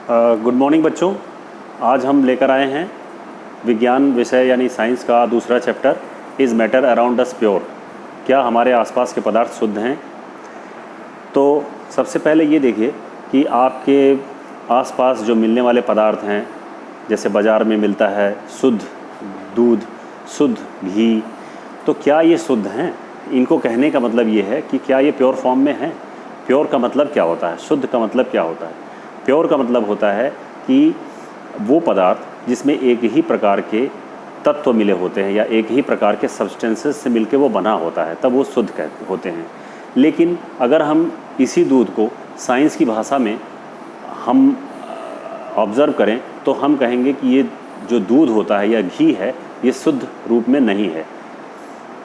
Good morning बच्चों। आज हम लेकर आए हैं विज्ञान विषय यानी साइंस का दूसरा chapter, is matter around us pure. क्या हमारे आसपास के पदार्थ शुद्ध हैं? तो सबसे पहले ये देखिए कि आपके आसपास जो मिलने वाले पदार्थ हैं, जैसे बाज़ार में मिलता है शुद्ध दूध, शुद्ध घी, तो क्या ये शुद्ध हैं? इनको कहने का मतलब ये है कि क्या ये प्योर फॉर्म में हैं? प्योर का मतलब क्या होता है? शुद्ध का मतलब क्या होता है? प्योर का मतलब होता है कि वो पदार्थ जिसमें एक ही प्रकार के तत्व मिले होते हैं या एक ही प्रकार के सब्सटेंसेस से मिलके वो बना होता है, तब वो शुद्ध होते हैं। लेकिन अगर हम इसी दूध को साइंस की भाषा में हम ऑब्ज़र्व करें तो हम कहेंगे कि ये जो दूध होता है या घी है, ये शुद्ध रूप में नहीं है।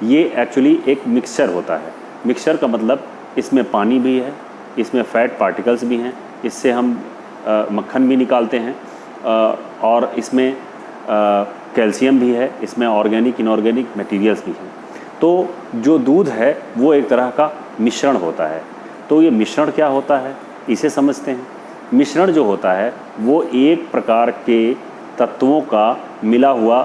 ये एक्चुअली एक मिक्सचर होता है। मिक्सचर का मतलब इसमें पानी भी है, इसमें फ़ैट पार्टिकल्स भी हैं, इससे हम मक्खन भी निकालते हैं, और इसमें कैल्शियम भी है, इसमें ऑर्गेनिक इनऑर्गेनिक मटेरियल्स भी हैं। तो जो दूध है वो एक तरह का मिश्रण होता है। तो ये मिश्रण क्या होता है, इसे समझते हैं। मिश्रण जो होता है वो एक प्रकार के तत्वों का मिला हुआ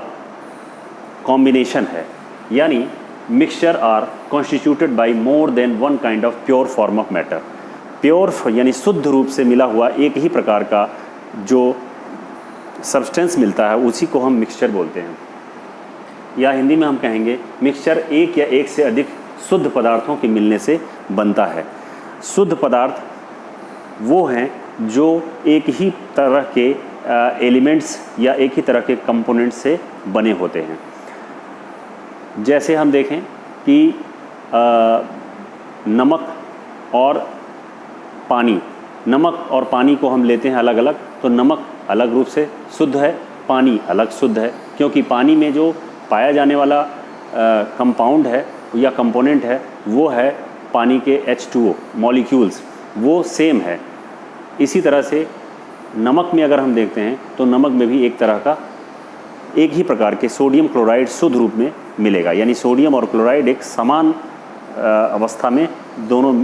कॉम्बिनेशन है, यानी mixture are constituted by more than one kind of pure form of matter. Pure यानी शुद्ध रूप से मिला हुआ एक ही प्रकार का जो सब्सटेंस मिलता है उसी को हम मिक्सचर बोलते हैं, या हिंदी में हम कहेंगे मिक्सचर एक या एक से अधिक शुद्ध पदार्थों के मिलने से बनता है। शुद्ध पदार्थ वो हैं जो एक ही तरह के एलिमेंट्स या एक ही तरह के कंपोनेंट्स से बने होते हैं। जैसे हम देखें कि नमक और पानी, नमक और पानी को हम लेते हैं अलग अलग, तो नमक अलग रूप से शुद्ध है, पानी अलग शुद्ध है, क्योंकि पानी में जो पाया जाने वाला कंपाउंड है या कंपोनेंट है वो है पानी के H2O मॉलिक्यूल्स, वो सेम है। इसी तरह से नमक में अगर हम देखते हैं तो नमक में भी एक तरह का एक ही प्रकार के सोडियम क्लोराइड शुद्ध रूप में मिलेगा, यानी सोडियम और क्लोराइड एक समान अवस्था में दोनों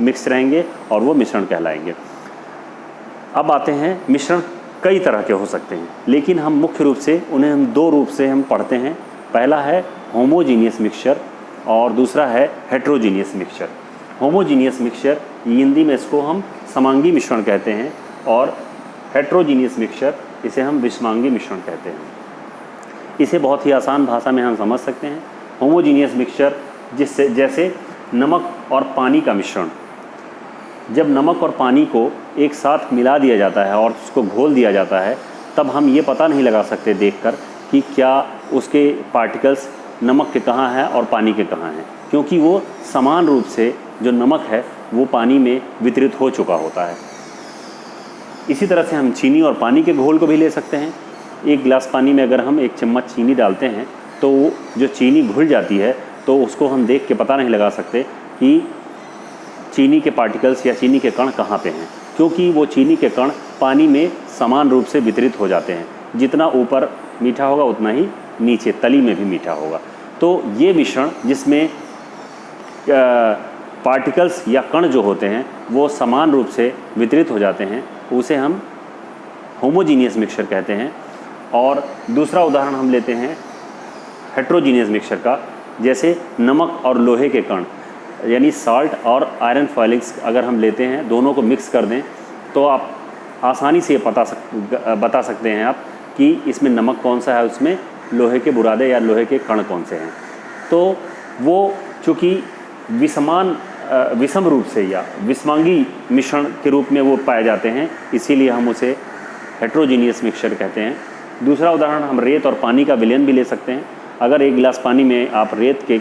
मिक्स रहेंगे और वो मिश्रण कहलाएंगे। अब आते हैं, मिश्रण कई तरह के हो सकते हैं, लेकिन हम मुख्य रूप से उन्हें हम दो रूप से हम पढ़ते हैं। पहला है होमोजीनियस मिक्सचर और दूसरा है heterogeneous mixture. Homogeneous mixture Hindi में इसको हम समांगी मिश्रण कहते हैं, और हेट्रोजीनियस मिक्सचर इसे हम विषमांगी मिश्रण कहते हैं। इसे बहुत ही आसान भाषा में हम समझ सकते हैं। होमोजीनियस मिक्सचर जिससे जैसे नमक और पानी का मिश्रण, जब नमक और पानी को एक साथ मिला दिया जाता है और उसको घोल दिया जाता है, तब हम ये पता नहीं लगा सकते देखकर कि क्या उसके पार्टिकल्स नमक के कहाँ हैं और पानी के कहाँ हैं, क्योंकि वो समान रूप से जो नमक है वो पानी में वितरित हो चुका होता है। इसी तरह से हम चीनी और पानी के घोल को भी ले सकते हैं। एक गिलास पानी में अगर हम एक चम्मच चीनी डालते हैं तो जो चीनी घुल जाती है तो उसको हम देख के पता नहीं लगा सकते कि चीनी के पार्टिकल्स या चीनी के कण कहाँ पे हैं, क्योंकि वो चीनी के कण पानी में समान रूप से वितरित हो जाते हैं। जितना ऊपर मीठा होगा उतना ही नीचे तली में भी मीठा होगा। तो ये मिश्रण जिसमें पार्टिकल्स या कण जो होते हैं वो समान रूप से वितरित हो जाते हैं, उसे हम होमोजीनियस मिक्सचर कहते हैं। और दूसरा उदाहरण हम लेते हैं हेट्रोजीनियस मिक्सचर का, जैसे नमक और लोहे के कण, यानी साल्ट और आयरन फाइलिंग्स अगर हम लेते हैं, दोनों को मिक्स कर दें तो आप आसानी से बता सकते हैं आप कि इसमें नमक कौन सा है, उसमें लोहे के बुरादे या लोहे के कण कौन से हैं। तो वो चूँकि विषम रूप से या विषमांगी मिश्रण के रूप में वो पाए जाते हैं, इसीलिए हम उसे हेट्रोजीनियस मिक्सचर कहते हैं। दूसरा उदाहरण हम रेत और पानी का विलयन भी ले सकते हैं। अगर एक गिलास पानी में आप रेत के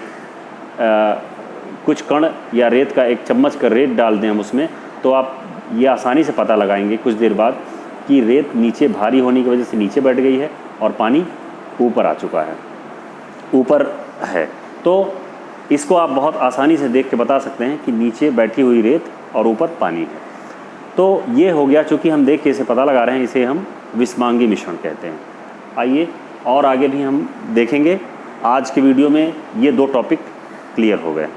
कुछ कण या रेत का एक चम्मच का रेत डाल दें हम उसमें, तो आप ये आसानी से पता लगाएंगे कुछ देर बाद कि रेत नीचे भारी होने की वजह से नीचे बैठ गई है और पानी ऊपर आ चुका है, ऊपर है। तो इसको आप बहुत आसानी से देख के बता सकते हैं कि नीचे बैठी हुई रेत और ऊपर पानी है। तो ये हो गया, चूँकि हम देख के इसे पता लगा रहे हैं, इसे हम विषमांगी मिश्रण कहते हैं। आइए और आगे भी हम देखेंगे। आज के वीडियो में ये दो टॉपिक क्लियर हो गए।